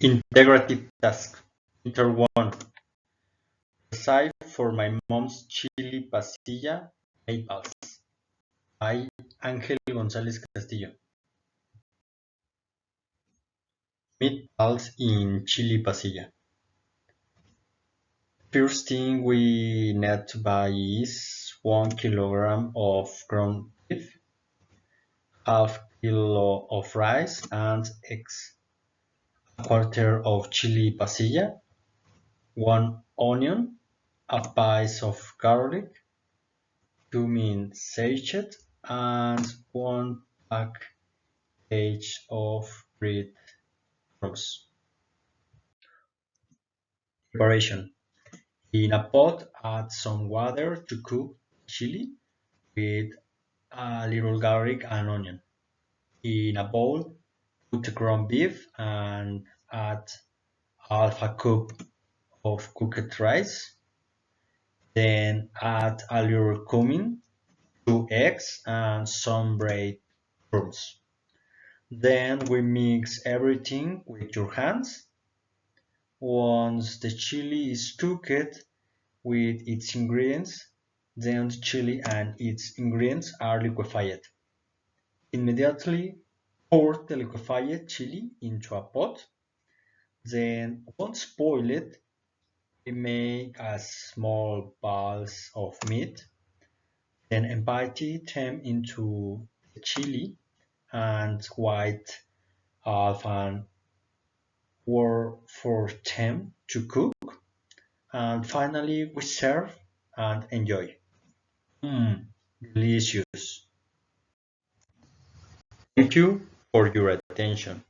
Integrative task. Inter 1. Recipe for my mom's chili pasilla meatballs by Ángel González Castillo. Meatballs in chili pasilla. First thing we need to buy is 1 kilogram of ground beef, half kilo of rice and eggs, a quarter of chili pasilla, 1 onion, a piece of garlic, cumin sachet, and 1 package of bread crumbs. Preparation. In a pot, add some water to cook chili with a little garlic and onion. In a bowl, put the ground beef and add half a cup of cooked rice. Then add a little cumin, 2 eggs, and some bread crumbs. Then we mix everything with your hands. Once the chili is cooked with its ingredients, then the chili and its ingredients are liquefied. Immediately pour the liquefied chili into a pot. Then, once boiled, we make a small balls of meat. Then empty them into the chili and wait half an hour for them to cook. And finally, we serve and enjoy. Delicious. Thank you for your attention.